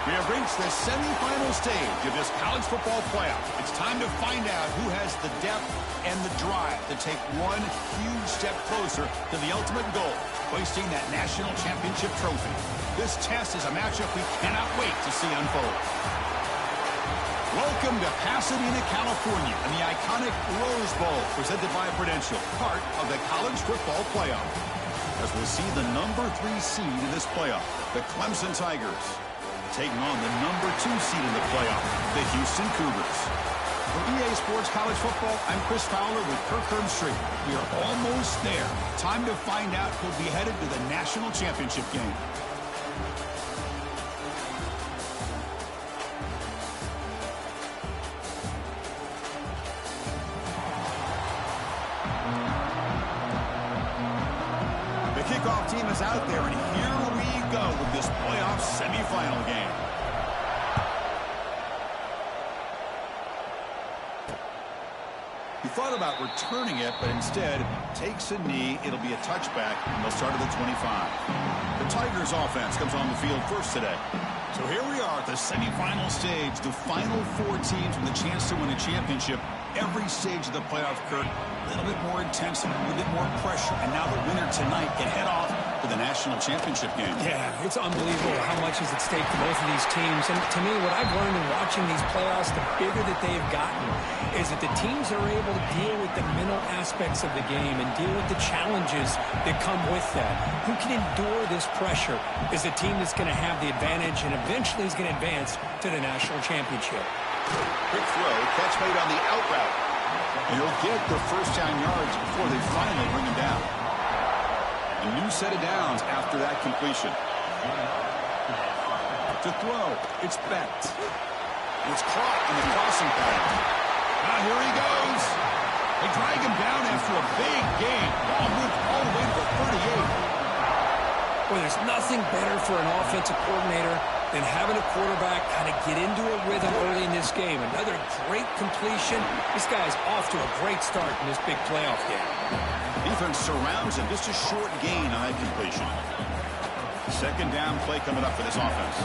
We have reached the semifinal stage of this college football playoff. It's time to find out who has the depth and the drive to take one huge step closer to the ultimate goal, hoisting that national championship trophy. This test is a matchup we cannot wait to see unfold. Welcome to Pasadena, California, and the iconic Rose Bowl, presented by Prudential, part of the college football playoff. As we'll see the number 3 seed in this playoff, the Clemson Tigers, taking on the number 2 seed in the playoff, the Houston Cougars. For EA Sports College Football, I'm Chris Fowler with Kirk Herbstreit. We are almost there. Time to find out who'll be headed to the national championship game. The kickoff team is out there, and here we go with this playoff semifinal game. He thought about returning it, but instead takes a knee. It'll be a touchback, and they'll start at the 25. The Tigers offense comes on the field first today. So here we are at the semifinal stage, the final 4 teams with a chance to win a championship. Every stage of the playoff, Kirk, a little bit more intensity, a little bit more pressure, and now the winner tonight can head off to the national championship game. Yeah, it's unbelievable how much is at stake for both of these teams. And to me, what I've learned in watching these playoffs, the bigger that they've gotten, is that the teams are able to deal with the mental aspects of the game and deal with the challenges that come with that. Who can endure this pressure is the team that's going to have the advantage and eventually is going to advance to the national championship. Quick throw, catch made on the out route. And he'll get the first down yards before they finally bring him down. A new set of downs after that completion. To throw, it's Becht. It's caught in the crossing pattern. Now here he goes. They drag him down after a big gain. Ball moved all the way to the 38. Well, there's nothing better for an offensive coordinator than having a quarterback kind of get into a rhythm early in this game. Another great completion. This guy's off to a great start in this big playoff game. Defense surrounds him. Just a short gain on that completion. Second down play coming up for this offense.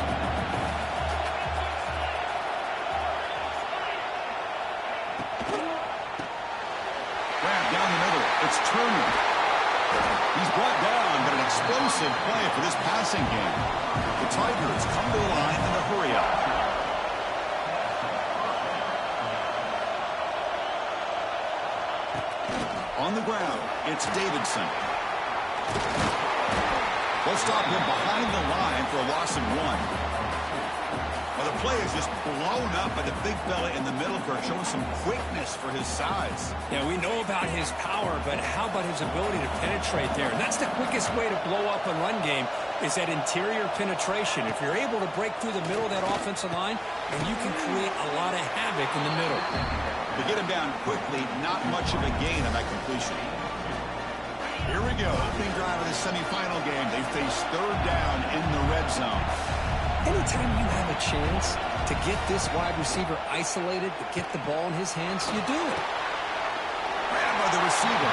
Grab down the middle. It's Turner. He's brought down, but an explosive play for this passing game. The Tigers come to the line in a hurry-up. On the ground, it's Davidson. They'll stop him behind the line for a loss of 1. Well, the play is just blown up by the big fella in the middle, showing some quickness for his size. Yeah, we know about his power, but how about his ability to penetrate there? That's the quickest way to blow up a run game, is that interior penetration. If you're able to break through the middle of that offensive line, then you can create a lot of havoc in the middle. To get him down quickly, not much of a gain on that completion. Here we go, opening drive of the semifinal game. They face third down in the red zone. Anytime you have a chance to get this wide receiver isolated, to get the ball in his hands, you do it. Grabbed by the receiver.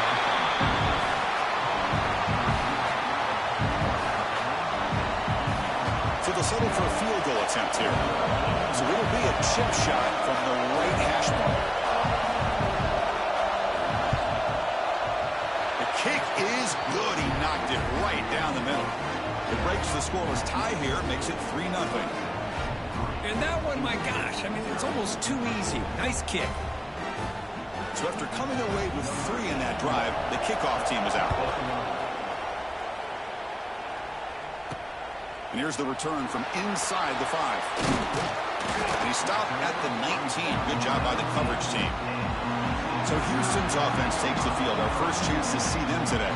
So they'll settle for a field goal attempt here. So it'll be a chip shot from the right hash mark. The kick is good. He knocked it right down the middle. It breaks the scoreless tie here, makes it 3-0. And that one, my gosh, I mean, it's almost too easy. Nice kick. So after coming away with 3 in that drive, the kickoff team is out. And here's the return from inside the 5. And he stopped at the 19. Good job by the coverage team. So Houston's offense takes the field. Our first chance to see them today.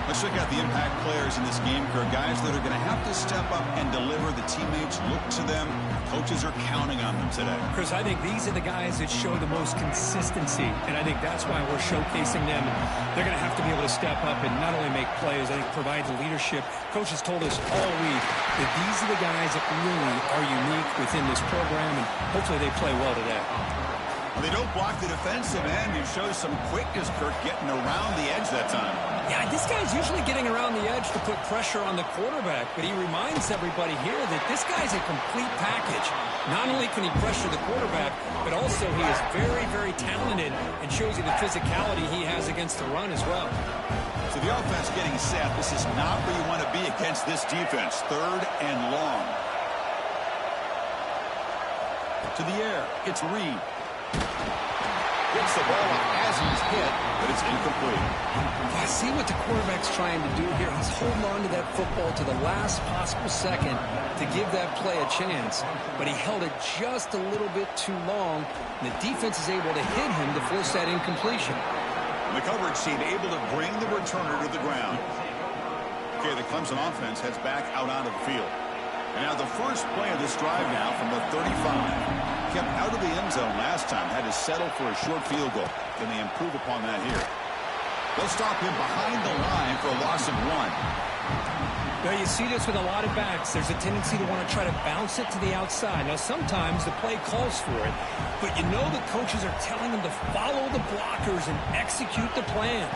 Let's check out the impact players in this game, guys that are going to have to step up and deliver. The teammates look to them. Coaches are counting on them today. Chris, I think these are the guys that show the most consistency, and I think that's why we're showcasing them. They're going to have to be able to step up and not only make plays, I think provide the leadership. Coaches told us all week that these are the guys that really are unique within this program, and hopefully they play well today. They don't block the defensive end. He shows some quickness, Kirk, getting around the edge that time. Yeah, this guy's usually getting around the edge to put pressure on the quarterback, but he reminds everybody here that this guy's a complete package. Not only can he pressure the quarterback, but also he is very, very talented and shows you the physicality he has against the run as well. So the offense getting set. This is not where you want to be against this defense. 3rd and long. To the air. It's Reed. Gets the ball up as he's hit, but it's incomplete. I see what the quarterback's trying to do here. He's holding on to that football to the last possible second to give that play a chance. But he held it just a little bit too long. And the defense is able to hit him to force that incompletion. The coverage team able to bring the returner to the ground. Okay, the Clemson offense heads back out onto the field. And now the first play of this drive now from the 35. Kept out of the end zone last time. Had to settle for a short field goal. Can they improve upon that here? They'll stop him behind the line for a loss of 1. Now you see this with a lot of backs. There's a tendency to want to try to bounce it to the outside. Now sometimes the play calls for it, but you know the coaches are telling them to follow the blockers and execute the plan.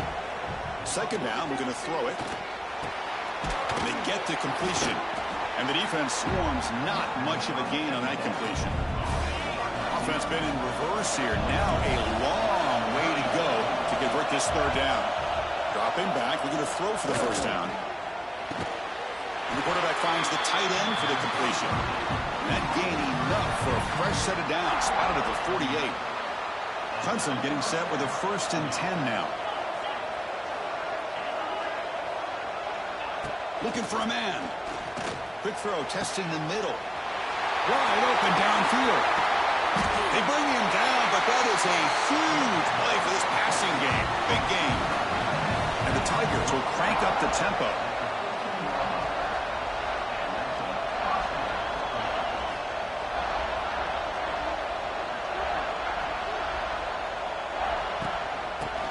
2nd down, we're going to throw it. They get the completion. And the defense swarms not much of a gain on that completion. Offense been in reverse here. Now a long way to go to convert this 3rd down. Dropping back. We're going to throw for the 1st down. And the quarterback finds the tight end for the completion. And that gain enough for a fresh set of downs. Spotted at the 48. Clemson getting set with a 1st and 10 now. Looking for a man. Quick throw, testing the middle. Wide open downfield. They bring him down, but that is a huge play for this passing game. Big game. And the Tigers will crank up the tempo.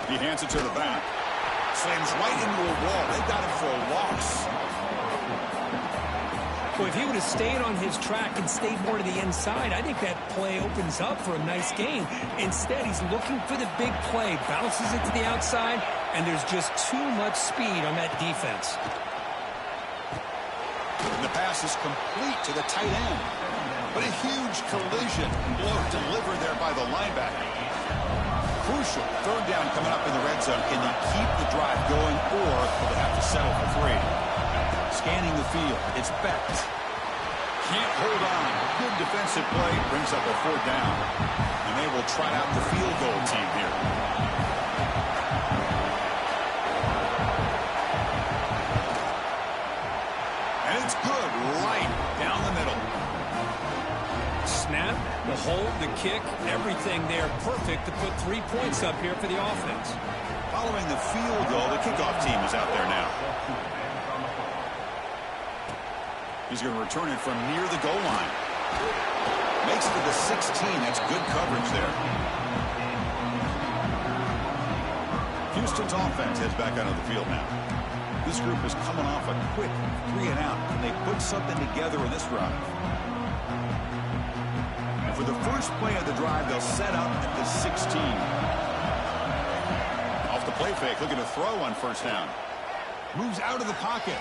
He hands it to the back. Slams right into a wall. They got him for a loss. Well, if he would have stayed on his track and stayed more to the inside, I think that play opens up for a nice gain. Instead, he's looking for the big play, bounces it to the outside, and there's just too much speed on that defense. And the pass is complete to the tight end. But a huge collision blow delivered there by the linebacker. Crucial 3rd down coming up in the red zone. Can they keep the drive going, or will they have to settle for 3? Scanning the field. It's Becht. Can't hold on. Good defensive play. Brings up a 4th down. And they will try out the field goal team here. And it's good right down the middle. Snap, the hold, the kick, everything there perfect to put 3 points up here for the offense. Following the field goal, the kickoff team is out there now. He's going to return it from near the goal line. Makes it to the 16. That's good coverage there. Houston's offense heads back out of the field now. This group is coming off a quick 3 and out. Can they put something together in this drive? And for the first play of the drive, they'll set up at the 16. Off the play fake, looking to throw on 1st down. Moves out of the pocket.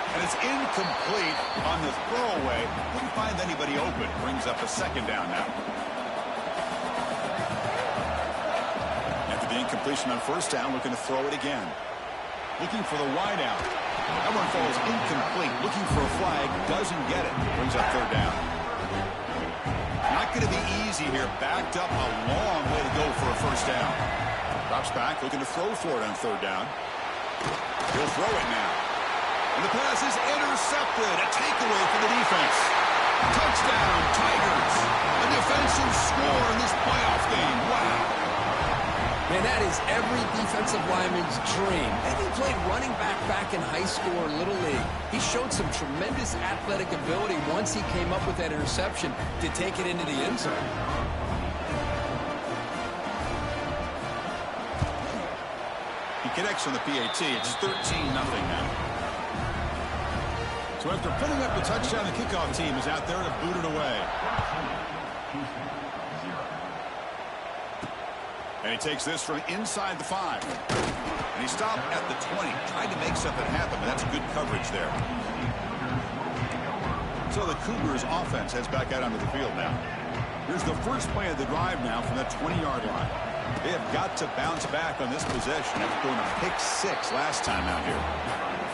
And it's incomplete on the throwaway. Couldn't find anybody open. Brings up a 2nd down now. After the incompletion on 1st down, looking to throw it again. Looking for the wide out. That one falls incomplete. Looking for a flag. Doesn't get it. Brings up 3rd down. Not going to be easy here. Backed up a long way to go for a 1st down. Drops back. Looking to throw for it on 3rd down. He'll throw it now. And the pass is intercepted. A takeaway for the defense. Touchdown, Tigers. A defensive score in this playoff game. Wow. Man, that is every defensive lineman's dream. And he played running back in high school or Little League. He showed some tremendous athletic ability once he came up with that interception to take it into the end zone. He connects on the PAT. It's 13-0 now. So after putting up the touchdown, the kickoff team is out there to boot it away. And he takes this from inside the 5. And he stopped at the 20. Tried to make something happen, but that's good coverage there. So the Cougars offense heads back out onto the field now. Here's the first play of the drive now from the 20-yard line. They have got to bounce back on this possession after going a pick 6 last time out here.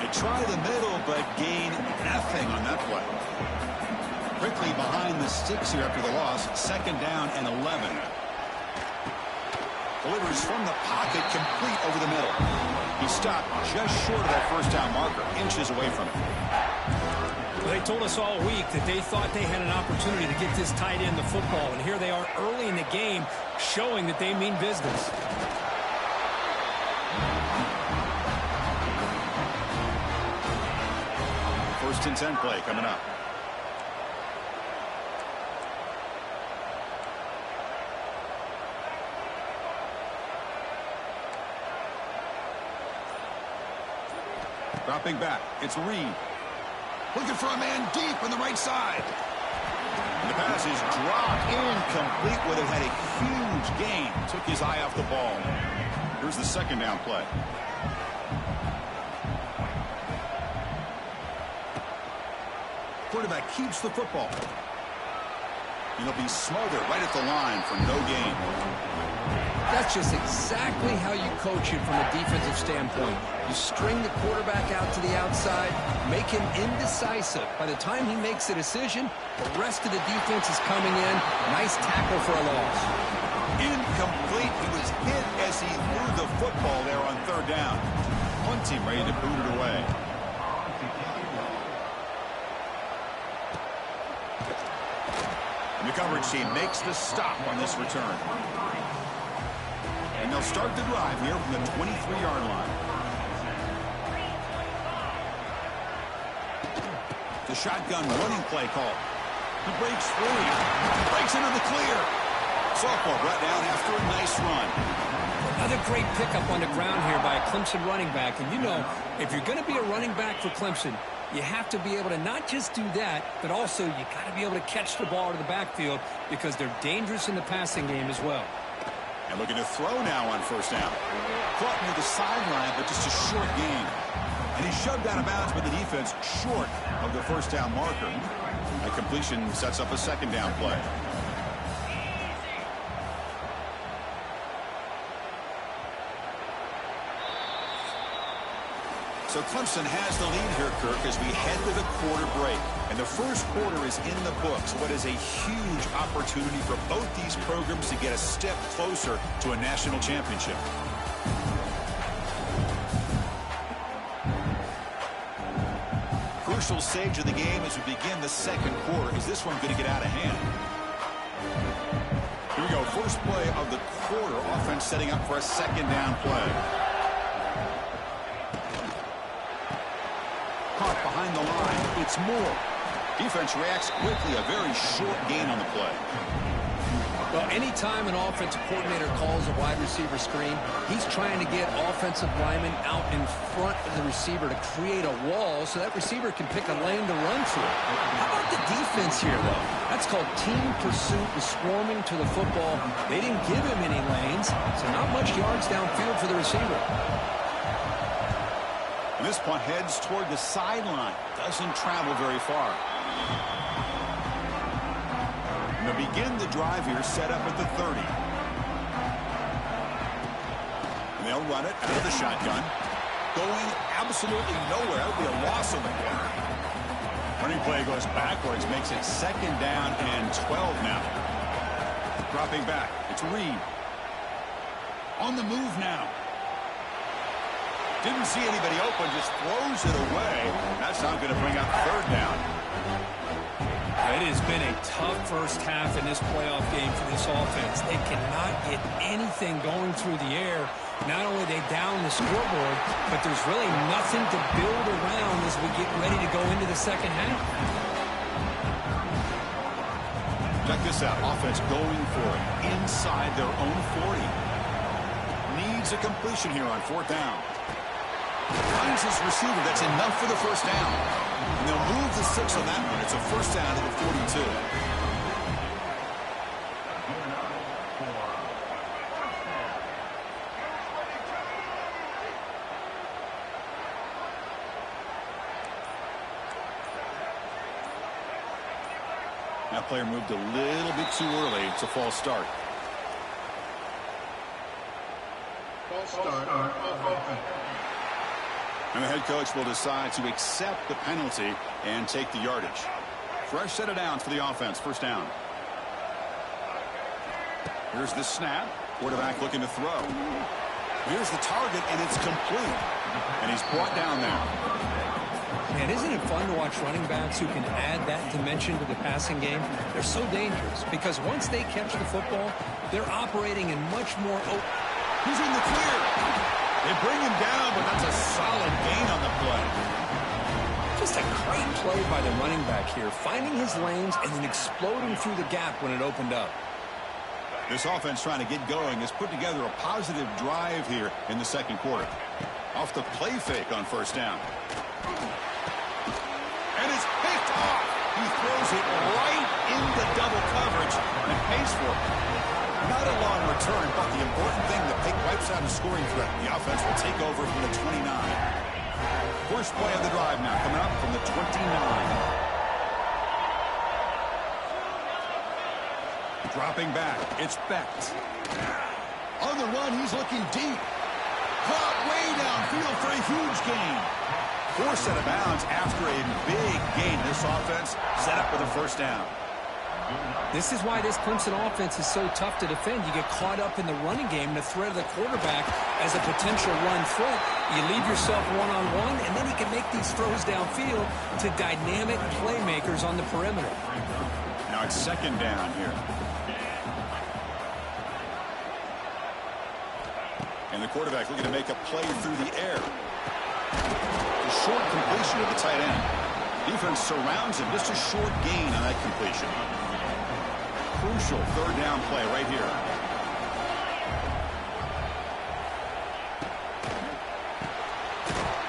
They try the middle, but gain nothing on that play. Quickly behind the sticks here after the loss. 2nd down and 11. Delivers from the pocket, complete over the middle. He stopped just short of that first down marker, inches away from it. Well, they told us all week that they thought they had an opportunity to get this tight end the football, and here they are early in the game showing that they mean business. First and 10 play coming up. Dropping back, it's Reed. Looking for a man deep on the right side. And the pass is dropped incomplete. Would have had a huge gain. Took his eye off the ball. Here's the 2nd down play. Quarterback keeps the football. And he'll be smothered right at the line for no gain. That's just exactly how you coach it from a defensive standpoint. You string the quarterback out to the outside, make him indecisive. By the time he makes a decision, the rest of the defense is coming in. Nice tackle for a loss. Incomplete. He was hit as he threw the football there on 3rd down. One team ready to boot it away. And the coverage team makes the stop on this return. And they'll start the drive here from the 23-yard line. The shotgun running play call. He breaks free. Breaks into the clear. Sophomore brought down after a nice run. Another great pickup on the ground here by a Clemson running back. And you know, if you're going to be a running back for Clemson, you have to be able to not just do that, but also you got to be able to catch the ball to the backfield because they're dangerous in the passing game as well. And looking to throw now on 1st down. Caught near the sideline, but just a short gain. And he shoved out of bounds by the defense short of the 1st down marker. A completion sets up a 2nd down play. So Clemson has the lead here, Kirk, as we head to the quarter break. And the first quarter is in the books. What is a huge opportunity for both these programs to get a step closer to a national championship. Crucial stage of the game as we begin the 2nd quarter. Is this one going to get out of hand? Here we go. First play of the quarter. Offense setting up for a 2nd down play. Caught behind the line. It's Moore. Defense reacts quickly. A very short gain on the play. Well, anytime an offensive coordinator calls a wide receiver screen, he's trying to get offensive linemen out in front of the receiver to create a wall so that receiver can pick a lane to run through. How about the defense here, though? That's called team pursuit and swarming to the football. They didn't give him any lanes, so not much yards downfield for the receiver. And this punt heads toward the sideline. Doesn't travel very far. And to begin the drive here, set up at the 30. And they'll run it out of the shotgun. Going absolutely nowhere. That'll be a loss on the play. Running play goes backwards, makes it 2nd down and 12 now. Dropping back, it's Reed. On the move now. Didn't see anybody open, just throws it away. That's not going to bring up 3rd down. It has been a tough first half in this playoff game for this offense. They cannot get anything going through the air. Not only are they down the scoreboard, but there's really nothing to build around as we get ready to go into the 2nd half. Check this out. Offense going for it inside their own 40. Needs a completion here on 4th down. Finds his receiver. That's enough for the 1st down. And they'll move the 6 on that one. It's a 1st down to the 42. That player moved a little bit too early. It's a false start. And the head coach will decide to accept the penalty and take the yardage. Fresh set of downs for the offense. First down. Here's the snap. Quarterback looking to throw. Here's the target, and it's complete. And he's brought down there. Man, isn't it fun to watch running backs who can add that dimension to the passing game? They're so dangerous because once they catch the football, they're operating in much more open. He's in the clear. They bring him down, but that's a solid gain on the play. Just a great play by the running back here, finding his lanes and then exploding through the gap when it opened up. This offense trying to get going has put together a positive drive here in the second quarter. Off the play fake on first down. And it's picked off. He throws it right into double coverage and pays for it. Not a long return, but the important thing, the pick wipes out a scoring threat. The offense will take over from the 29. First play of the drive now coming up from the 29. Dropping back, it's Becht. On the run, he's looking deep. Caught way downfield for a huge gain. Forced out of bounds after a big gain. This offense set up with a first down. This is why this Clemson offense is so tough to defend. You get caught up in the running game, the threat of the quarterback as a potential run threat. You leave yourself one-on-one, and then he can make these throws downfield to dynamic playmakers on the perimeter. Now it's second down here. And the quarterback looking to make a play through the air. A short completion of the tight end. Defense surrounds him. Just a short gain on that completion. Crucial third down play right here.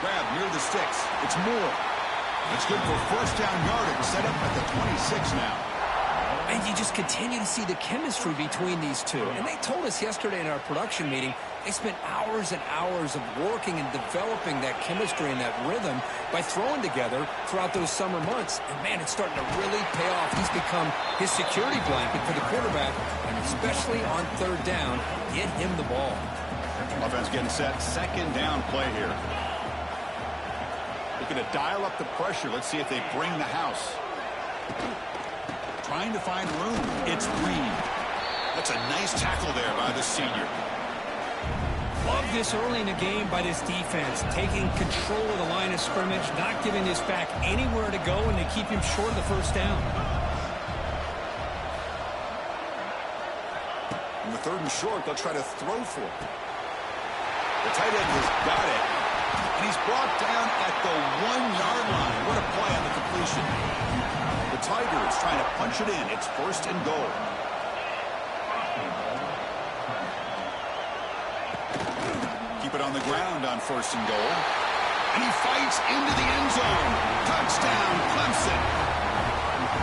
Grab near the sticks. It's Moore. It's good for first down yardage. Set up at the 26 now. And you just continue to see the chemistry between these two. And they told us yesterday in our production meeting, they spent hours and hours of working and developing that chemistry and that rhythm by throwing together throughout those summer months. And, man, it's starting to really pay off. He's become his security blanket for the quarterback, and especially on third down, get him the ball. Offense getting set. Second down play here. Looking to dial up the pressure. Let's see if they bring the house. Trying to find room. It's Reed. That's a nice tackle there by the senior. Love this early in the game by this defense, taking control of the line of scrimmage, not giving this back anywhere to go, and to keep him short of the first down. In the third and short, they'll try to throw for it. The tight end has got it, and he's brought down at the 1-yard line. What a play on the completion. The Tigers trying to punch it in. It's first and goal. Keep it on the ground on first and goal. And he fights into the end zone. Touchdown, Clemson.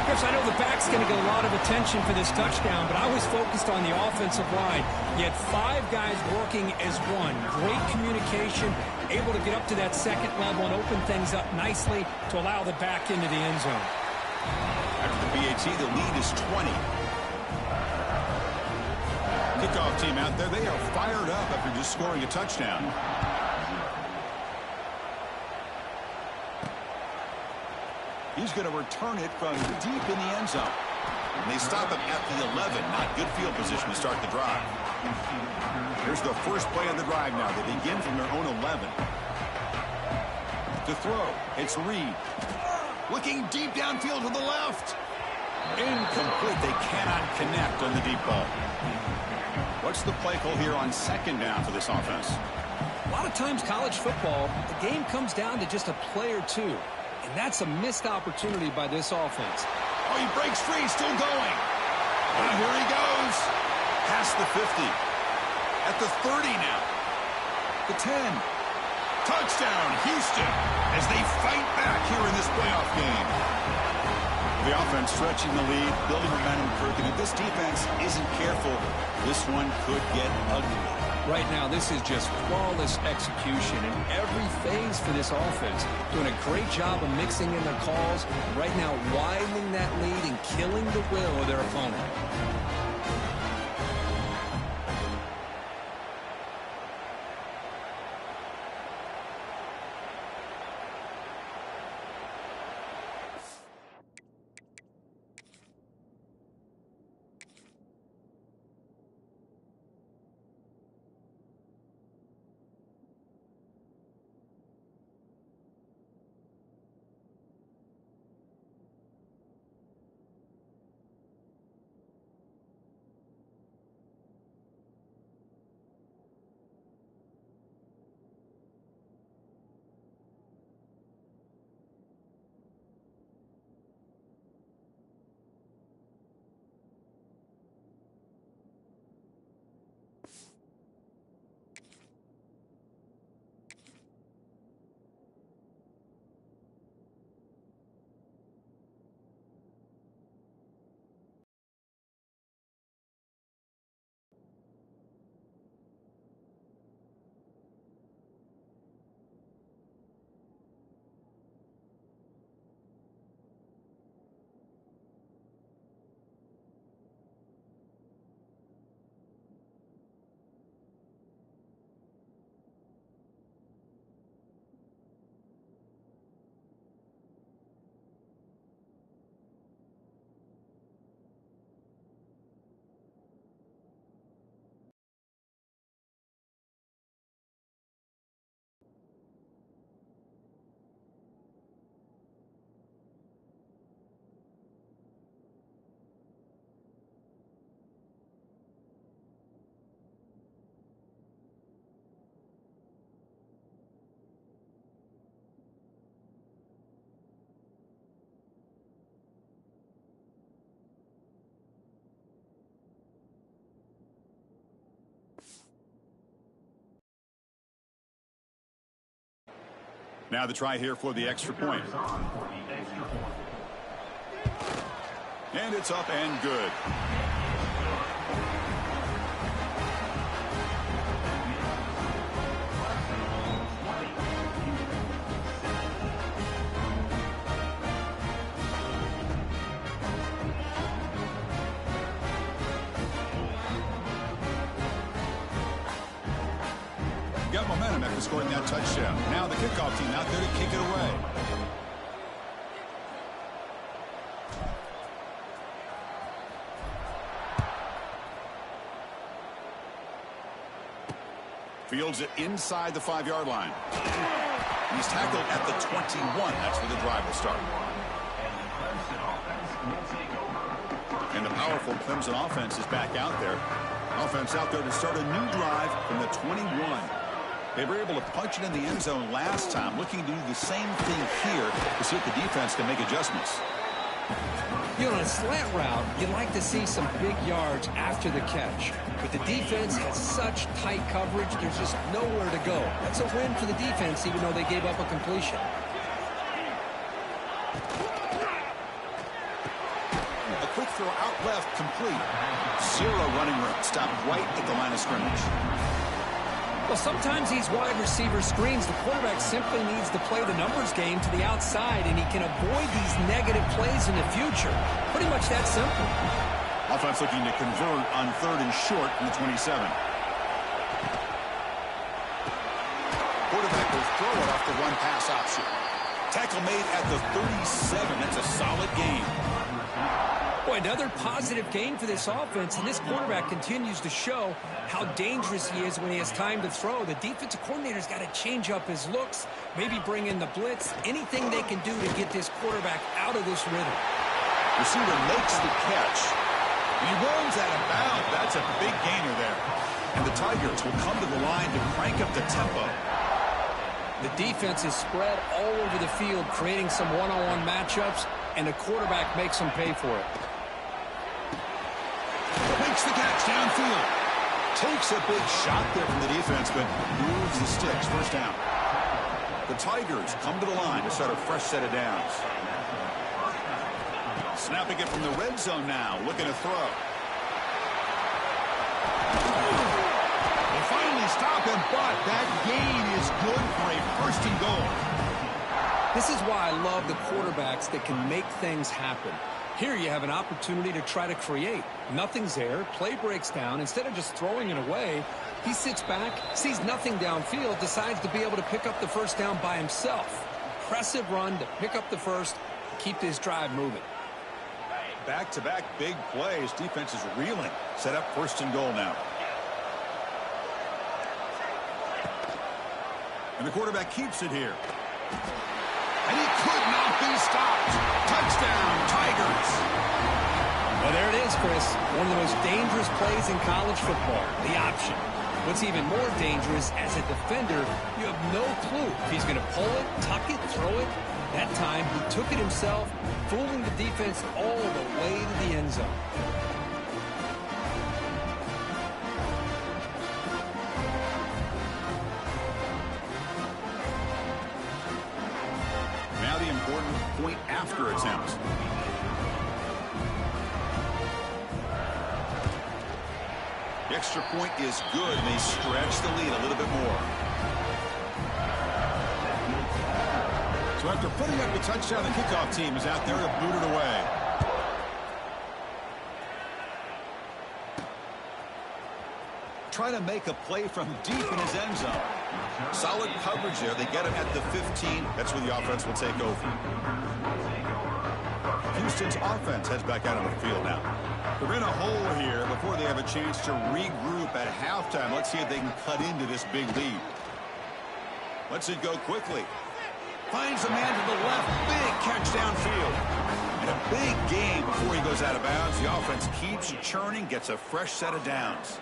Chris, I know the back's going to get a lot of attention for this touchdown, but I was focused on the offensive line. You had 5 guys working as one. Great communication, able to get up to that second level and open things up nicely to allow the back into the end zone. After the BAT, the lead is 20. Kickoff team out there, they are fired up after just scoring a touchdown. He's going to return it from deep in the end zone. And they stop him at the 11. Not good field position to start the drive. Here's the first play of the drive now. They begin from their own 11. To throw, it's Reed. Looking deep downfield to the left. Incomplete. They cannot connect on the deep ball. What's the play call here on second down for this offense? A lot of times college football, the game comes down to just a play or two. And that's a missed opportunity by this offense. Oh, he breaks free. Still going. And here he goes. Past the 50. At the 30 now. The 10. Touchdown, Houston, as they fight back here in this playoff game. The offense stretching the lead, building momentum, and if this defense isn't careful, this one could get ugly. Right now, this is just flawless execution in every phase for this offense. Doing a great job of mixing in their calls. Right now, widening that lead and killing the will of their opponent. Now the try here for the extra point. And it's up and good. Got momentum after scoring that touchdown. Now the kickoff team out there to kick it away. Fields it inside the 5-yard line. He's tackled at the 21. That's where the drive will start. And the powerful Clemson offense is back out there. Offense out there to start a new drive from the 21. They were able to punch it in the end zone last time, looking to do the same thing here to see if the defense can make adjustments. You know, on a slant route, you'd like to see some big yards after the catch. But the defense has such tight coverage, there's just nowhere to go. That's a win for the defense, even though they gave up a completion. A quick throw out left, complete. Zero running room, stopped right at the line of scrimmage. Well, sometimes these wide receiver screens, the quarterback simply needs to play the numbers game to the outside, and he can avoid these negative plays in the future. Pretty much that simple. Offense looking to convert on 3rd and short from the 27. Quarterback will throw it off the run-pass option. Tackle made at the 37. That's a solid gain. Boy, another positive gain for this offense, and this quarterback continues to show how dangerous he is when he has time to throw. The defensive coordinator's got to change up his looks, maybe bring in the blitz, anything they can do to get this quarterback out of this rhythm. Receiver makes the catch. He runs out of bounds. That's a big gainer there. And the Tigers will come to the line to crank up the tempo. The defense is spread all over the field, creating some one-on-one matchups, and the quarterback makes them pay for it. Makes the catch downfield. Takes a big shot there from the defense, but moves the sticks. First down. The Tigers come to the line to start a fresh set of downs. Snapping it from the red zone now. Looking to throw. They finally stop him, but that gain is good for a first and goal. This is why I love the quarterbacks that can make things happen. Here you have an opportunity to try to create. Nothing's there. Play breaks down. Instead of just throwing it away, he sits back, sees nothing downfield, decides to be able to pick up the first down by himself. Impressive run to pick up the first, keep this drive moving. Back-to-back big plays. Defense is reeling. Set up first and goal now. And the quarterback keeps it here. And he could not be stopped. Touchdown, Tigers. Well, there it is, Chris. One of the most dangerous plays in college football, the option. What's even more dangerous, as a defender, you have no clue if he's going to pull it, tuck it, throw it. That time, he took it himself, fooling the defense all the way to the end zone. Now the important point after attempt. The extra point is good, and they stretch the lead a little bit more. So after putting up the touchdown, the kickoff team is out there to boot it away. Try to make a play from deep in his end zone. Solid coverage there. They get him at the 15. That's where the offense will take over. Houston's offense heads back out on the field now. They're in a hole here before they have a chance to regroup at halftime. Let's see if they can cut into this big lead. Lets it go quickly. Finds a man to the left. Big catch downfield. And a big game before he goes out of bounds. The offense keeps churning, gets a fresh set of downs.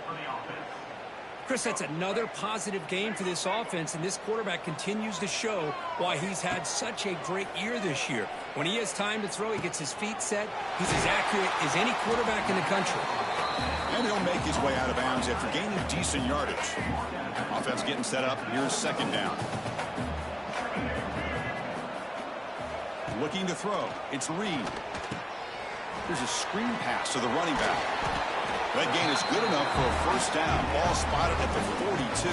Chris, that's another positive game for this offense, and this quarterback continues to show why he's had such a great year this year. When he has time to throw, he gets his feet set. He's as accurate as any quarterback in the country. And he'll make his way out of bounds after gaining decent yardage. Offense getting set up. Here's second down. Looking to throw. It's Reed. Here's a screen pass to the running back. That gain is good enough for a first down. Ball spotted at the 42.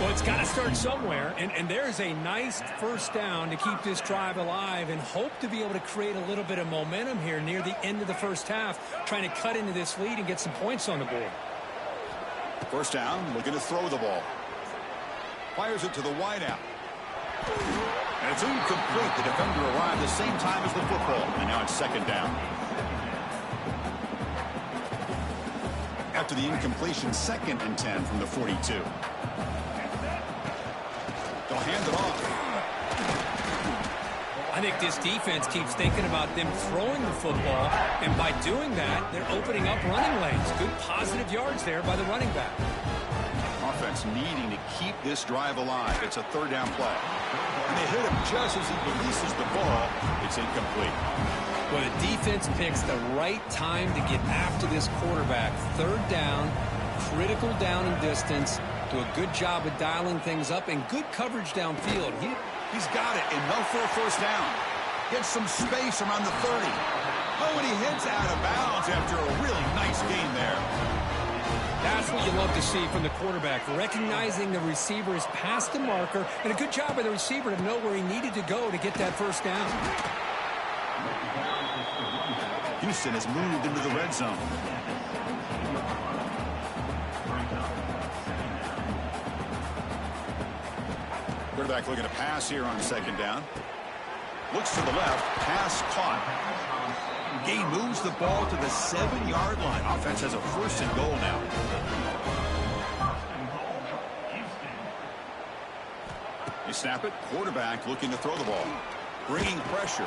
Well, it's got to start somewhere, and there's a nice first down to keep this drive alive and hope to be able to create a little bit of momentum here near the end of the first half, trying to cut into this lead and get some points on the board. First down, looking to throw the ball. Fires it to the wideout. And it's incomplete. The defender arrived the same time as the football, and now it's second down. After the incompletion, 2nd and 10 from the 42. They'll hand it off. I think this defense keeps thinking about them throwing the football, and by doing that, they're opening up running lanes. Good positive yards there by the running back. Offense needing to keep this drive alive. It's a third down play. And they hit him just as he releases the ball. It's incomplete. Well, the defense picks the right time to get after this quarterback. Third down, critical down and distance. Do a good job of dialing things up and good coverage downfield. He's got it, enough for a first down. Gets some space around the 30. Oh, and he heads out of bounds after a really nice gain there. That's what you love to see from the quarterback, recognizing the receiver is past the marker, and a good job by the receiver to know where he needed to go to get that first down. Houston has moved into the red zone. Quarterback looking to pass here on second down. Looks to the left. Pass caught. Gain moves the ball to the 7-yard line. Offense has a first and goal now. They snap it. Quarterback looking to throw the ball. Bringing pressure.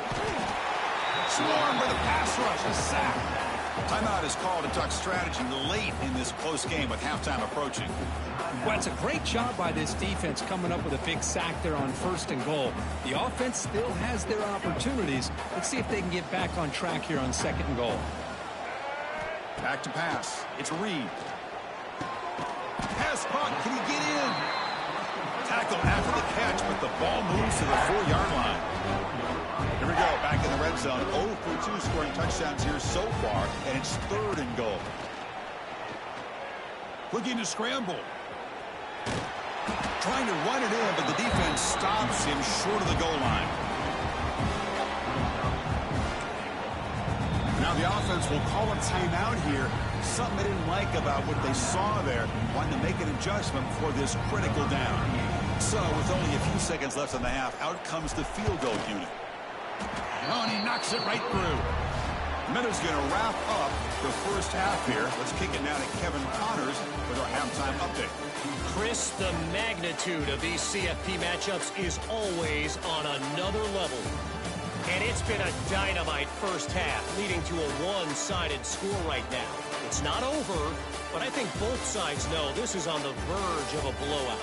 Swarmed by the pass rush. A sack. Timeout is called to talk strategy late in this close game with halftime approaching. Well, it's a great job by this defense coming up with a big sack there on first and goal. The offense still has their opportunities. Let's see if they can get back on track here on second and goal. Back to pass. It's Reed. Pass caught. Can he get in? Tackle after the catch, but the ball moves to the 4-yard line. Here we go, back in the red zone. 0 for 2 scoring touchdowns here so far, and it's third and goal. Looking to scramble. trying to run it in, but the defense stops him short of the goal line. Now the offense will call a timeout here. Something they didn't like about what they saw there. Wanting to make an adjustment for this critical down. So with only a few seconds left in the half, out comes the field goal unit. Oh, and he knocks it right through. Minute's going to wrap up the first half here. Let's kick it now to Kevin Connors with our halftime update. Chris, the magnitude of these CFP matchups is always on another level. And it's been a dynamite first half, leading to a one-sided score right now. It's not over, but I think both sides know this is on the verge of a blowout.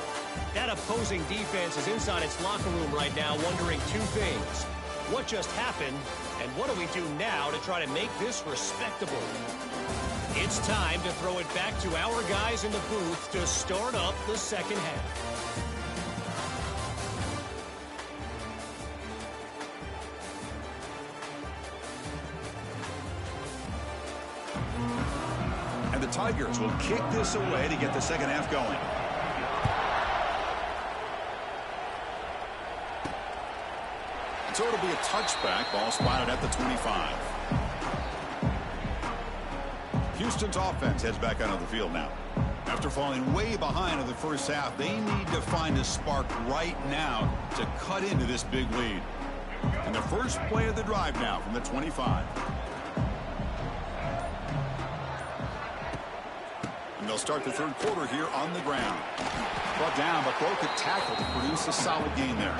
That opposing defense is inside its locker room right now wondering two things. What just happened, and what do we do now to try to make this respectable? It's time to throw it back to our guys in the booth to start up the second half. And the Tigers will kick this away to get the second half going. So it'll be a touchback. Ball spotted at the 25. Houston's offense heads back onto the field now. After falling way behind in the first half, they need to find a spark right now to cut into this big lead. And the first play of the drive now from the 25. And they'll start the third quarter here on the ground. Brought down, but broke a tackle to produce a solid gain there.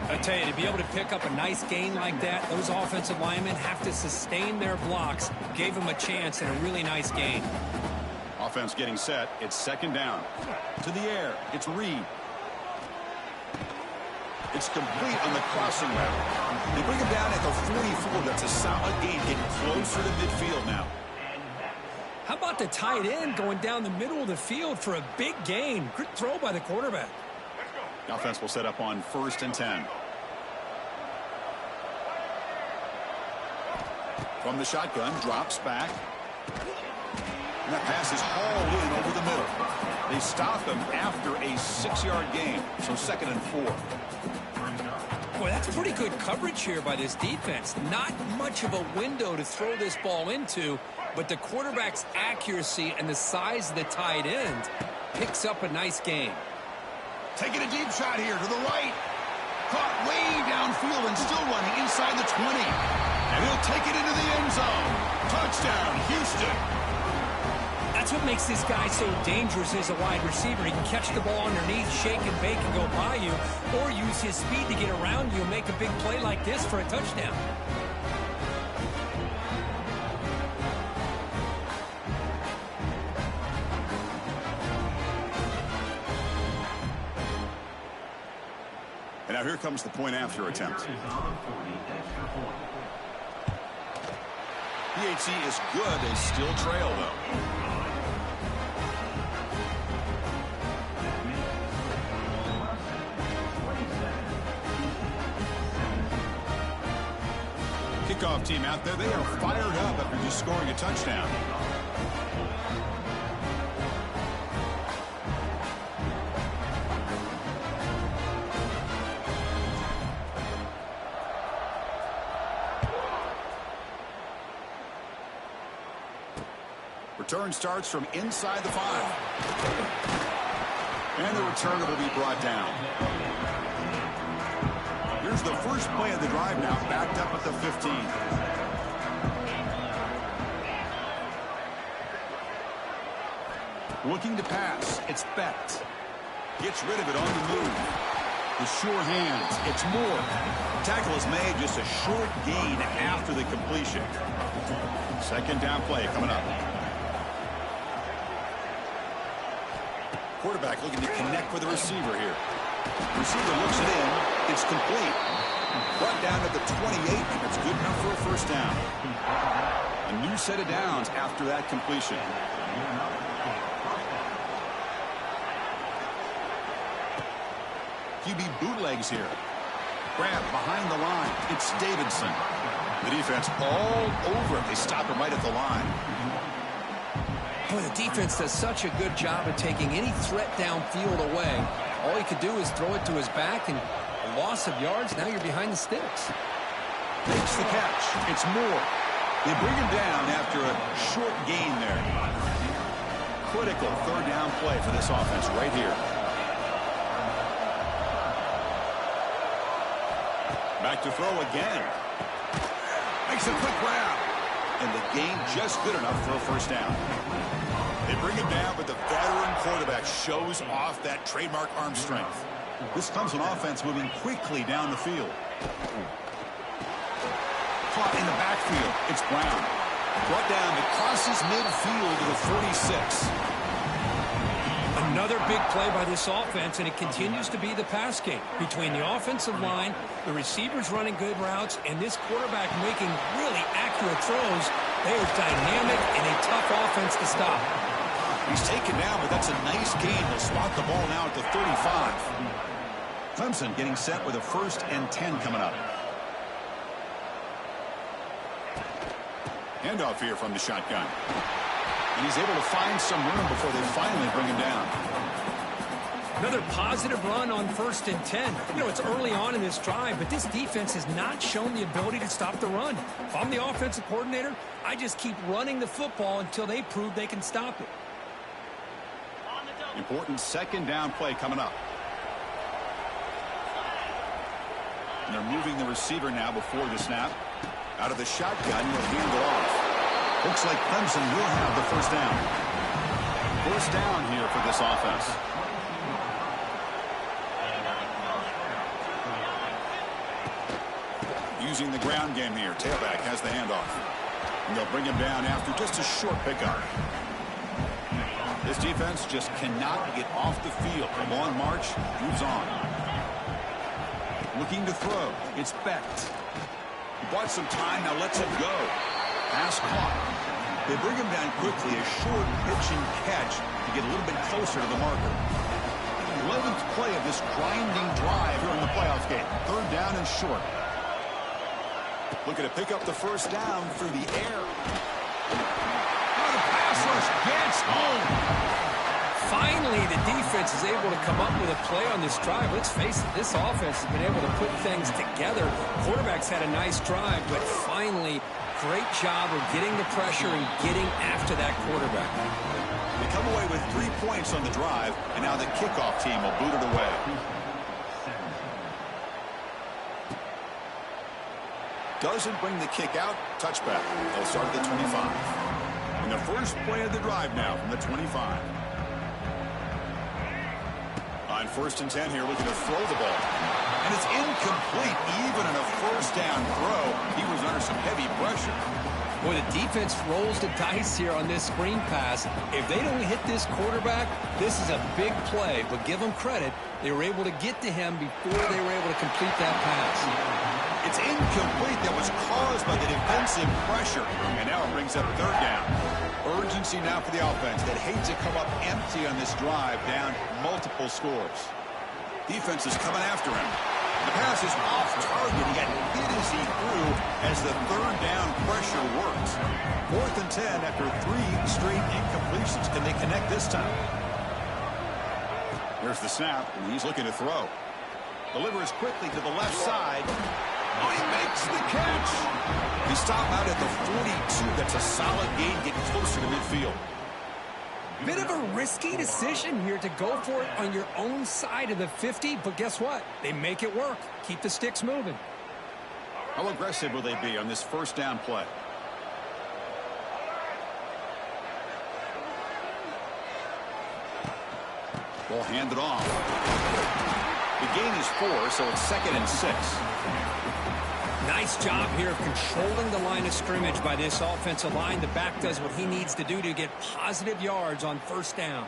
I tell you, to be able to pick up a nice gain like that, those offensive linemen have to sustain their blocks. Gave them a chance and a really nice gain. Offense getting set. It's second down. To the air. It's Reed. It's complete on the crossing route. They bring him down at the 44. That's a solid gain. Getting closer to midfield now. How about the tight end going down the middle of the field for a big gain? Good throw by the quarterback. The offense will set up on 1st and 10. From the shotgun, drops back. And that pass is hauled in over the middle. They stop him after a 6-yard gain. So 2nd and 4. Boy, that's pretty good coverage here by this defense. Not much of a window to throw this ball into, but the quarterback's accuracy and the size of the tight end picks up a nice gain. Taking a deep shot here to the right. Caught way downfield and still running inside the 20. And he'll take it into the end zone. Touchdown, Houston. That's what makes this guy so dangerous as a wide receiver. He can catch the ball underneath, shake and bake and go by you, or use his speed to get around you and make a big play like this for a touchdown. And now here comes the point after attempt. PHC is good. They still trail, though. Kickoff team out there. They are fired up after just scoring a touchdown. Return starts from inside the 5. And the returner will be brought down. Here's the first play of the drive now, backed up at the 15. Looking to pass. It's Becht. Gets rid of it on the move. The sure hands. It's Moore. Tackle is made, just a short gain after the completion. Second down play coming up. Quarterback looking to connect with the receiver here. Receiver looks it in. It's complete. Brought down at the 28, and it's good enough for a first down. A new set of downs after that completion. QB bootlegs here. Grab behind the line. It's Davidson. The defense all over it. They stop him right at the line. Boy, the defense does such a good job of taking any threat downfield away. All he could do is throw it to his back, and a loss of yards, now you're behind the sticks. Makes the catch. It's Moore. They bring him down after a short gain there. Critical third down play for this offense right here. Back to throw again. Makes a quick grab. And the gain just good enough for a first down. They bring him down, but the veteran quarterback shows off that trademark arm strength. This Clemson offense moving quickly down the field. Caught in the backfield. It's Brown. Brought down to crosses midfield to the 46. Another big play by this offense, and it continues to be the pass game. Between the offensive line, the receivers running good routes, and this quarterback making really accurate throws, they are dynamic and a tough offense to stop. He's taken down, but that's a nice gain. He'll spot the ball now at the 35. Clemson getting set with a 1st and 10 coming up. Handoff here from the shotgun. And he's able to find some room before they finally bring him down. Another positive run on 1st and 10. You know, it's early on in this drive, but this defense has not shown the ability to stop the run. If I'm the offensive coordinator, I just keep running the football until they prove they can stop it. Important 2nd down play coming up. And they're moving the receiver now before the snap. Out of the shotgun, he'll hand it off. Looks like Clemson will have the 1st down. 1st down here for this offense. Using the ground game here. Tailback has the handoff. And they'll bring him down after just a short pickup. This defense just cannot get off the field. The long march moves on. Looking to throw. It's Becht. He bought some time, now lets it go. Pass caught. They bring him down quickly, a short pitch and catch to get a little bit closer to the marker. 11th play of this grinding drive here in the playoff game. 3rd down and short. Looking to pick up the 1st down through the air. Oh, the pass rush gets home. Finally, the defense is able to come up with a play on this drive. Let's face it, this offense has been able to put things together. Quarterback's had a nice drive, but finally, great job of getting the pressure and getting after that quarterback. They come away with 3 points on the drive, and now the kickoff team will boot it away. Doesn't bring the kick out. Touchback. They'll start at the 25. And the first play of the drive now from the 25. On 1st and 10 here, looking to throw the ball. And it's incomplete. Even in a 1st down throw, he was under some heavy pressure. Boy, the defense rolls the dice here on this screen pass. If they don't hit this quarterback, this is a big play. But give them credit, they were able to get to him before they were able to complete that pass. It's incomplete. That was caused by the defensive pressure. And now it brings up 3rd down. Urgency now for the offense that hates to come up empty on this drive, down multiple scores. Defense is coming after him. The pass is off target. He got hit as he threw as the 3rd down pressure works. 4th and 10 after 3 straight incompletions. Can they connect this time? Here's the snap, and he's looking to throw. Delivers quickly to the left side. Oh, he makes the catch. He stopped out at the 42. That's a solid gain, getting closer to midfield. Bit of a risky decision here to go for it on your own side of the 50, but guess what? They make it work. Keep the sticks moving. How aggressive will they be on this 1st down play? Ball handed off. The gain is 4, so it's 2nd and 6. Nice job here of controlling the line of scrimmage by this offensive line. The back does what he needs to do to get positive yards on 1st down.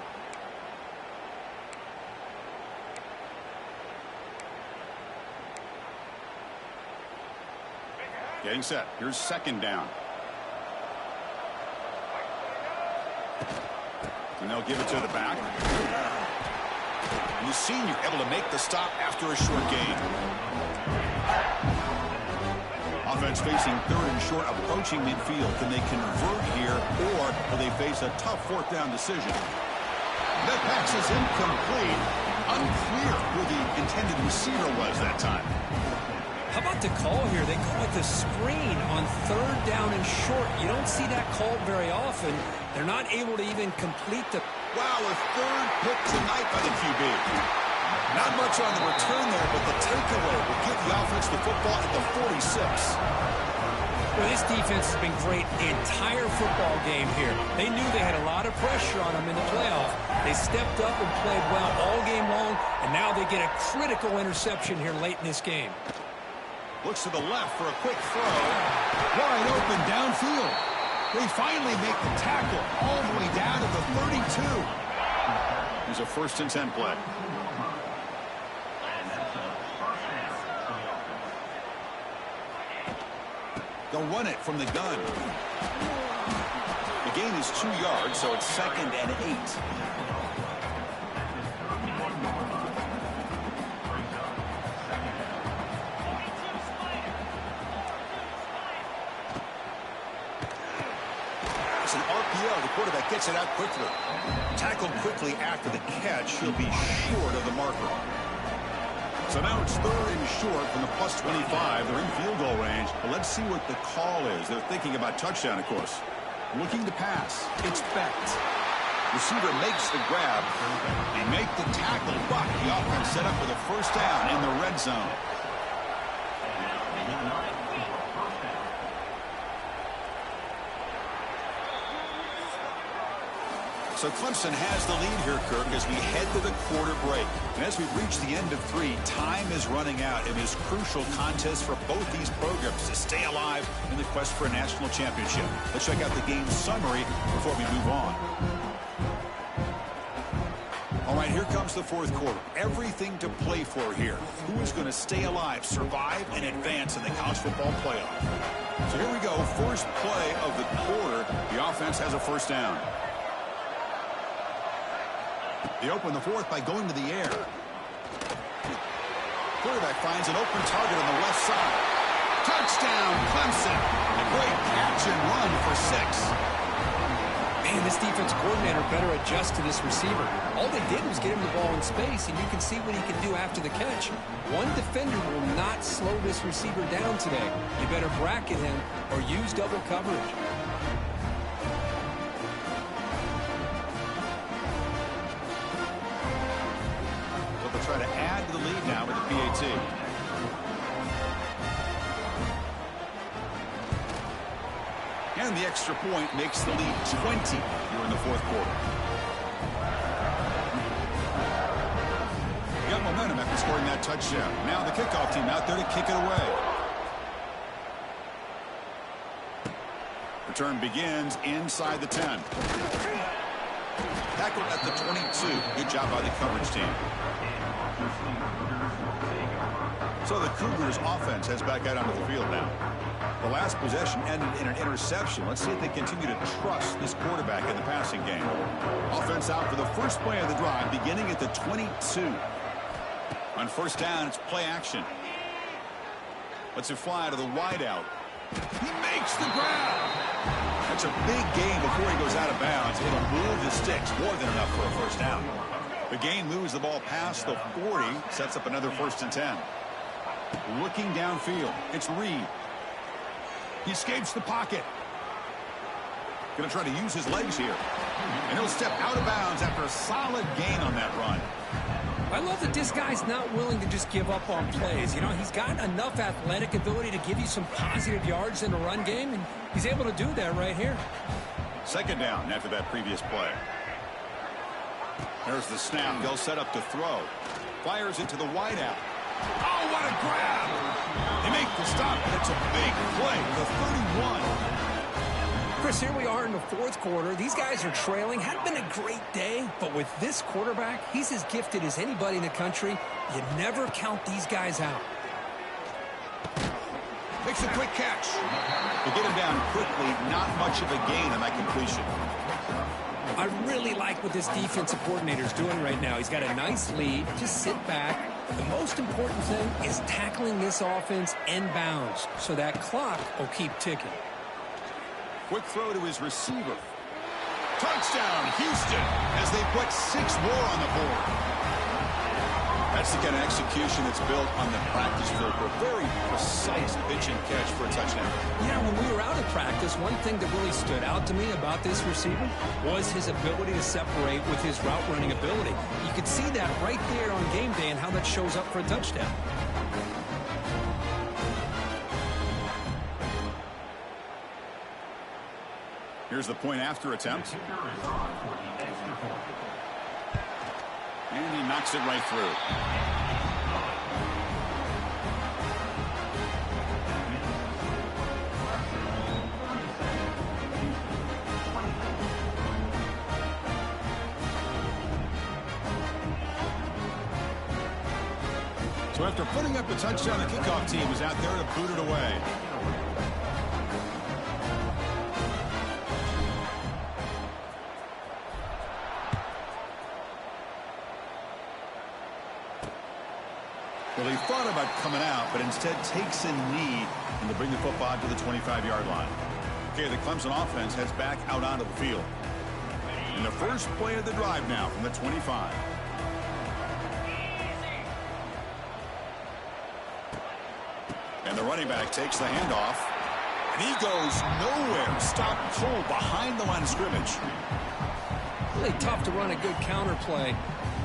Getting set. Here's 2nd down. And they'll give it to the back. And the senior able to make the stop after a short gain. offense facing third and short, approaching midfield. Can they convert here, or will they face a tough fourth down decision? That pass is incomplete. Unclear who the intended receiver was that time. How about the call here? They call it the screen on third down and short. You don't see that called very often. They're not able to even complete the... Wow, a third pick tonight by the QB. Not much on the return there, but the takeaway will give the offense the football at the 46. Well, this defense has been great the entire football game here. They knew they had a lot of pressure on them in the playoff. They stepped up and played well all game long, and now they get a critical interception here late in this game. Looks to the left for a quick throw. Wide open downfield. They finally make the tackle all the way down to the 32. Here's a 1st and 10 play. They'll run it from the gun. The gain is 2 yards, so it's 2nd and 8. It's an RPO. The quarterback gets it out quickly. Tackled quickly after the catch. He'll be short of the marker. So now it's 3rd and short from the plus 25. They're in field goal range. But let's see what the call is. They're thinking about touchdown, of course. Looking to pass. It's Becht. Receiver makes the grab. They make the tackle, but the offense set up with a 1st down in the red zone. So Clemson has the lead here, Kirk, as we head to the quarter break. And as we've reached the end of 3, time is running out in this crucial contest for both these programs to stay alive in the quest for a national championship. Let's check out the game summary before we move on. All right, here comes the 4th quarter. Everything to play for here. Who is going to stay alive, survive, and advance in the college football playoff? So here we go. First play of the quarter. The offense has a 1st down. They open the 4th by going to the air. Quarterback finds an open target on the left side. Touchdown, Clemson. A great catch and run for 6. Man, this defense coordinator better adjust to this receiver. All they did was get him the ball in space, and you can see what he can do after the catch. One defender will not slow this receiver down today. You better bracket him or use double coverage. Try to add to the lead now with the PAT. And the extra point makes the lead 20 here in the 4th quarter. Got momentum after scoring that touchdown. Now the kickoff team out there to kick it away. Return begins inside the 10. Tackled at the 22. Good job by the coverage team. So the Cougars offense heads back out onto the field now. The last possession ended in an interception. Let's see if they continue to trust this quarterback in the passing game. Offense out for the first play of the drive, beginning at the 22. On 1st down, it's play action. Lets it fly to the wideout. He makes the grab. That's a big gain before he goes out of bounds. It'll move the sticks, more than enough for a 1st down. The gain moves the ball past the 40, sets up another 1st and 10. Looking downfield, it's Reed. He escapes the pocket. Going to try to use his legs here. And he'll step out of bounds after a solid gain on that run. I love that this guy's not willing to just give up on plays. You know, he's got enough athletic ability to give you some positive yards in the run game, and he's able to do that right here. 2nd down after that previous play. There's the snap. They'll set up to throw. Fires into the wideout. Oh, what a grab! They make the stop, and it's a big play. The 31. Chris, here we are in the 4th quarter. These guys are trailing. Hadn't been a great day, but with this quarterback, he's as gifted as anybody in the country. You never count these guys out. Makes a quick catch. To get him down quickly, not much of a gain on that completion. I really like what this defensive coordinator is doing right now. He's got a nice lead. Just sit back, The most important thing is tackling this offense end bounds so that clock will keep ticking. Quick throw to his receiver. Touchdown, Houston, as they put 6 more on the board. That's the kind of execution that's built on the practice field for a very precise pitch and catch for a touchdown. Yeah, when we were out of practice, one thing that really stood out to me about this receiver was his ability to separate with his route running ability. You could see that right there on game day and how that shows up for a touchdown. Here's the point after attempt. And he knocks it right through. So after putting up a touchdown, the kickoff team was out there to boot it away. Well, he thought about coming out, but instead takes a knee and to bring the football to the 25-yard line. Okay, the Clemson offense heads back out onto the field. And the first play of the drive now from the 25. And the running back takes the handoff. And he goes nowhere. Stopped cold behind the line of scrimmage. Really tough to run a good counter play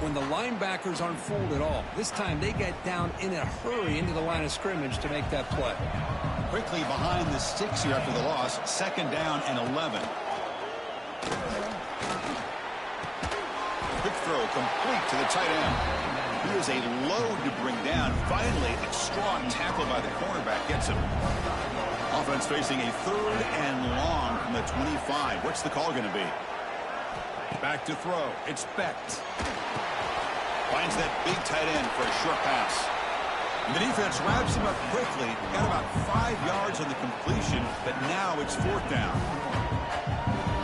when the linebackers aren't fooled at all. This time they get down in a hurry into the line of scrimmage to make that play. Quickly behind the sticks here after the loss. 2nd down and 11. Quick throw complete to the tight end. He is a load to bring down. Finally, a strong tackle by the cornerback gets him. Offense facing a 3rd and long from the 25. What's the call going to be? Back to throw. It's Becht. Finds that big tight end for a short pass. And the defense wraps him up quickly. Got about 5 yards on the completion, but now it's 4th down.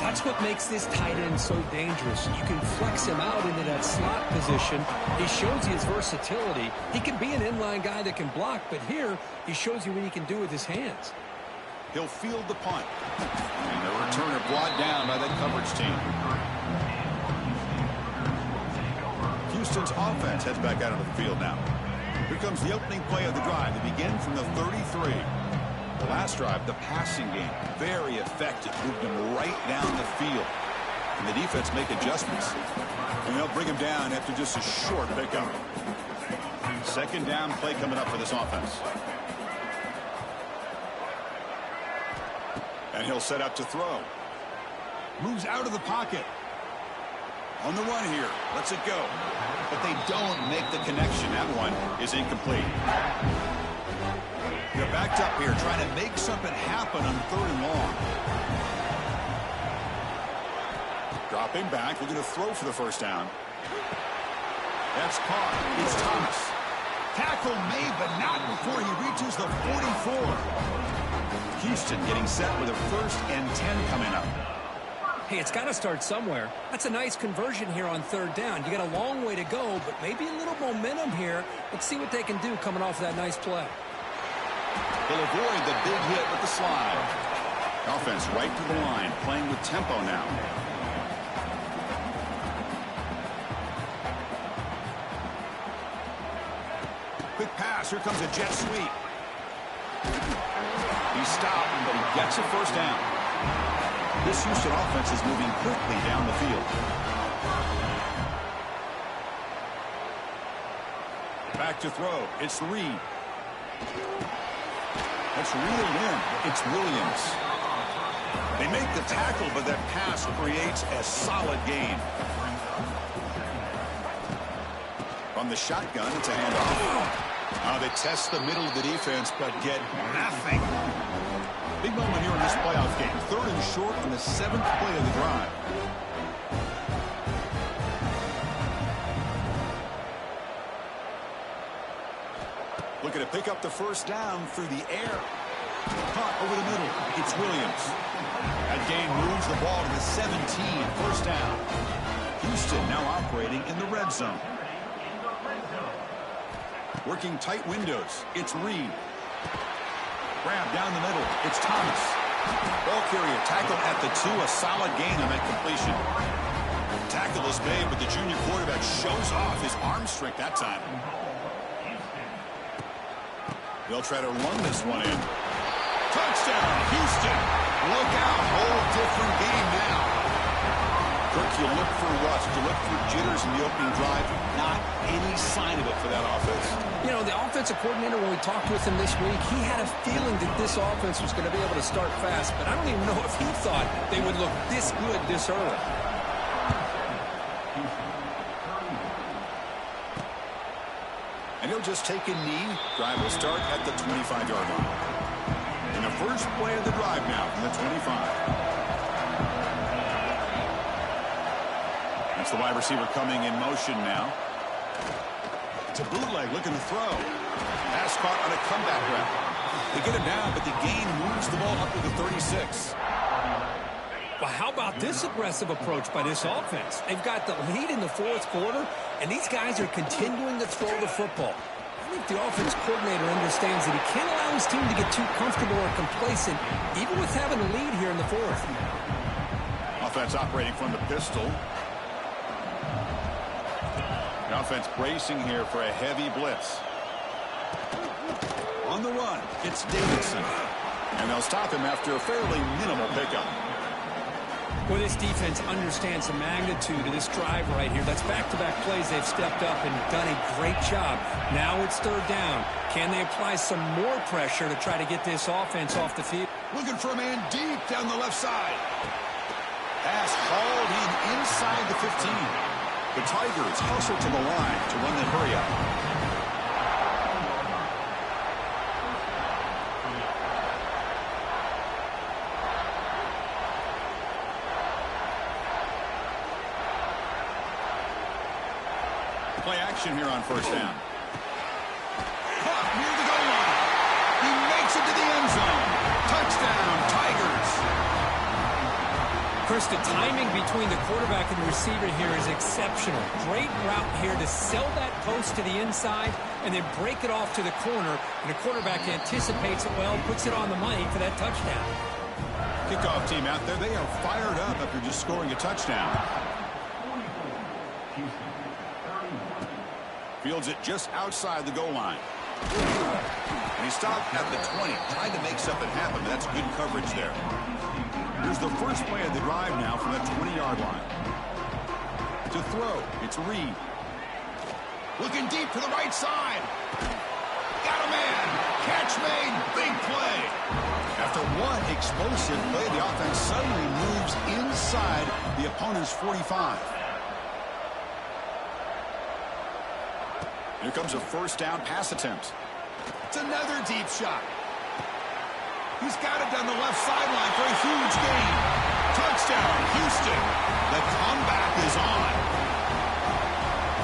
That's what makes this tight end so dangerous. You can flex him out into that slot position. He shows you his versatility. He can be an inline guy that can block, but here he shows you what he can do with his hands. He'll field the punt. And the returner brought down by that coverage team. Houston's offense heads back out of the field now. Here comes the opening play of the drive. They begin from the 33. The last drive, the passing game, very effective. Moved him right down the field. And the defense make adjustments. And they'll bring him down after just a short pickup. 2nd down play coming up for this offense. And he'll set up to throw. Moves out of the pocket. On the run here. Lets it go. But they don't make the connection. That one is incomplete. They're backed up here trying to make something happen on 3rd and long. Dropping back. Looking to throw for the 1st down. That's caught. It's Thomas. Tackle made, but not before he reaches the 44. Houston getting set with a 1st and 10 coming up. Hey, it's got to start somewhere. That's a nice conversion here on 3rd down. You got a long way to go, but maybe a little momentum here. Let's see what they can do coming off that nice play. They'll avoid the big hit with the slide. Offense right to the line, playing with tempo now. Quick pass. Here comes a jet sweep. He stopped, but he gets a 1st down. This Houston offense is moving quickly down the field. Back to throw. It's Reed. That's reeled in. It's Williams. They make the tackle, but that pass creates a solid gain. From the shotgun, it's a handoff. They test the middle of the defense, but get nothing. Big moment here in this playoff game. 3rd and short from the 7th play of the drive. Looking to pick up the 1st down through the air. Caught over the middle. It's Williams. That gain moves the ball to the 17. 1st down. Houston now operating in the red zone. Working tight windows. It's Reed. Grab down the middle. It's Thomas. Ball carrier tackled at the 2. A solid gain on that completion. Tackle is made, but the junior quarterback shows off his arm strength that time. They'll try to run this one in. Touchdown, Houston. Look out. Whole different game now. Kirk, you look for rust. You look for jitters in the opening drive. Not any sign of it for that offense. You know, the offensive coordinator, when we talked with him this week, he had a feeling that this offense was going to be able to start fast, but I don't even know if he thought they would look this good this early. And he'll just take a knee. Drive will start at the 25-yard line. In the first play of the drive now from the 25. That's the wide receiver coming in motion now. It's a bootleg looking to throw. Pass caught on a comeback route. They get him down, but the gain moves the ball up to the 36. Well, how about this aggressive approach by this offense? They've got the lead in the fourth quarter, and these guys are continuing to throw the football. I think the offense coordinator understands that he can't allow his team to get too comfortable or complacent, even with having a lead here in the fourth. Offense operating from the pistol. The offense bracing here for a heavy blitz. On the run, it's Davidson. And they'll stop him after a fairly minimal pickup. Well, this defense understands the magnitude of this drive right here. That's back-to-back plays. They've stepped up and done a great job. Now it's third down. Can they apply some more pressure to try to get this offense off the field? Looking for a man deep down the left side. Pass hauled in inside the 15. The Tigers hustle to the line to run the hurry up. Play action here on first down. Caught near the goal line. He makes it to the end zone. Touchdown, Tigers. Chris, the timing between the quarterback and the receiver here is exceptional. Great route here to sell that post to the inside and then break it off to the corner. And the quarterback anticipates it well, puts it on the money for that touchdown. Kickoff team out there. They are fired up after just scoring a touchdown. Fields it just outside the goal line. And he stopped at the 20, trying to make something happen. That's good coverage there. Here's the first play of the drive now from the 20-yard line. To throw, it's Reed. Looking deep to the right side. Got a man. Catch made. Big play. After one explosive play, the offense suddenly moves inside the opponent's 45. Here comes a first down pass attempt. It's another deep shot. He's got it down the left sideline for a huge gain. Touchdown, Houston. The comeback is on.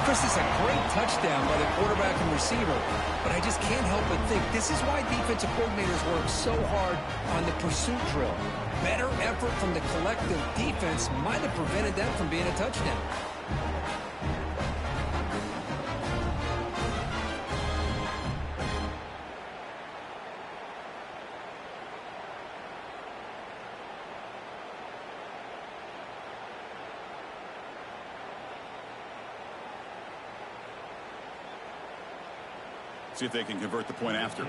Chris, it's a great touchdown by the quarterback and receiver, but I just can't help but think this is why defensive coordinators work so hard on the pursuit drill. Better effort from the collective defense might have prevented that from being a touchdown. See if they can convert the point after.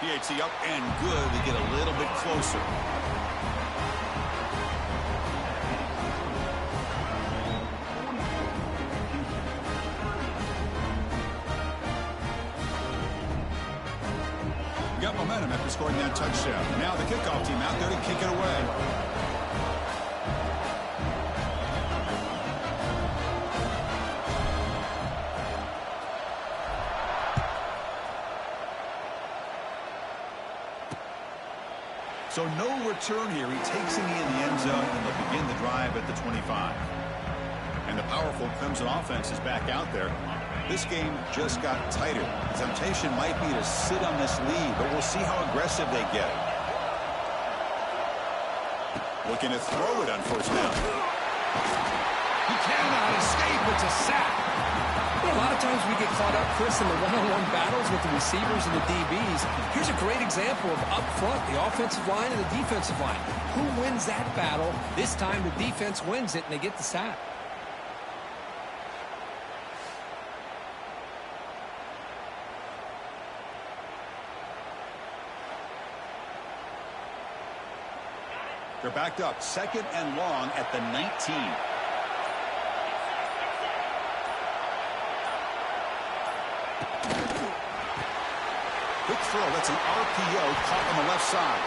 PHC up and good to get a little bit closer. Got momentum after scoring that touchdown. Now the kickoff team out there to kick it away. So no return here. He takes it in the end zone, and they'll begin the drive at the 25. And the powerful Clemson offense is back out there. This game just got tighter. The temptation might be to sit on this lead, but we'll see how aggressive they get. Looking to throw it on first down. He cannot escape. It's a sack. A lot of times we get caught up, Chris, in the one-on-one battles with the receivers and the DBs. Here's a great example of up front, the offensive line and the defensive line. Who wins that battle? This time the defense wins it, and they get the sack. They're backed up, 2nd and long at the 19. Quick throw, that's an RPO caught on the left side.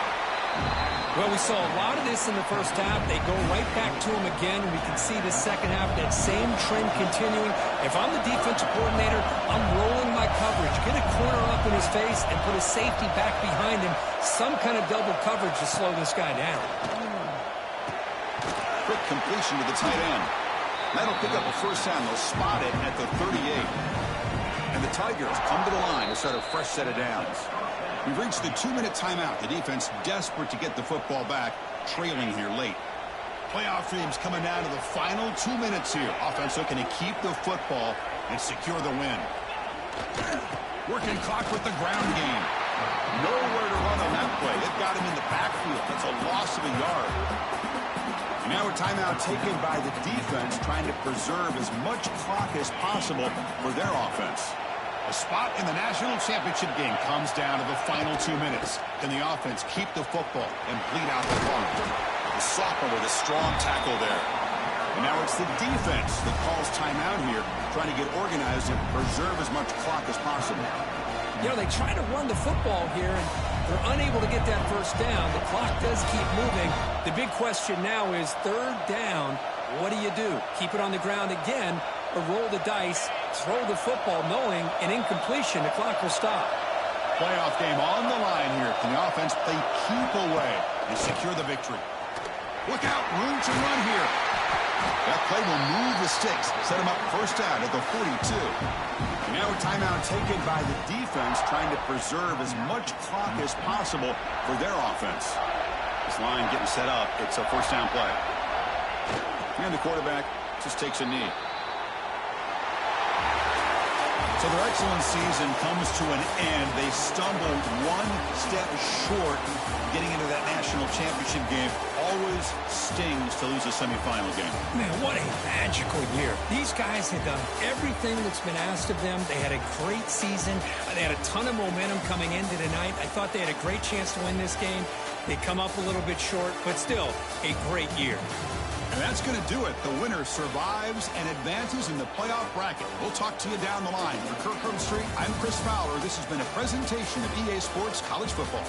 Well, we saw a lot of this in the first half. They go right back to him again. We can see the second half, that same trend continuing. If I'm the defensive coordinator, I'm rolling my coverage. Get a corner up in his face and put a safety back behind him. Some kind of double coverage to slow this guy down. Quick completion to the tight end. That'll pick up a first down. They'll spot it at the 38. And the Tigers come to the line to start a fresh set of downs. We've reached the 2-minute timeout. The defense desperate to get the football back, trailing here late. Playoff dreams coming down to the final 2 minutes here. Offense looking to keep the football and secure the win. Working clock with the ground game. Nowhere to run on that play. It got him in the backfield. That's a loss of a yard. And now a timeout taken by the defense, trying to preserve as much clock as possible for their offense. A spot in the national championship game comes down to the final 2 minutes. Can the offense keep the football and bleed out the clock? The sophomore with a strong tackle there. And now it's the defense that calls timeout here, trying to get organized and preserve as much clock as possible. You know, they try to run the football here, and they're unable to get that first down. The clock does keep moving. The big question now is 3rd down. What do you do? Keep it on the ground again, or roll the dice, throw the football, knowing an incompletion, the clock will stop. Playoff game on the line here. Can the offense play keep away and secure the victory? Look out, room to run here. That play will move the sticks, set them up first down at the 42. And now a timeout taken by the defense, trying to preserve as much clock as possible for their offense. This line getting set up. It's a first down play. And the quarterback just takes a knee. So their excellent season comes to an end. They stumbled one step short getting into that national championship game. Always stings to lose a semifinal game. Man, what a magical year. These guys had done everything that's been asked of them. They had a great season. They had a ton of momentum coming into tonight. I thought they had a great chance to win this game. They come up a little bit short, but still a great year. And that's going to do it. The winner survives and advances in the playoff bracket. We'll talk to you down the line. For Kirk Herbstreit, I'm Chris Fowler. This has been a presentation of EA Sports College Football.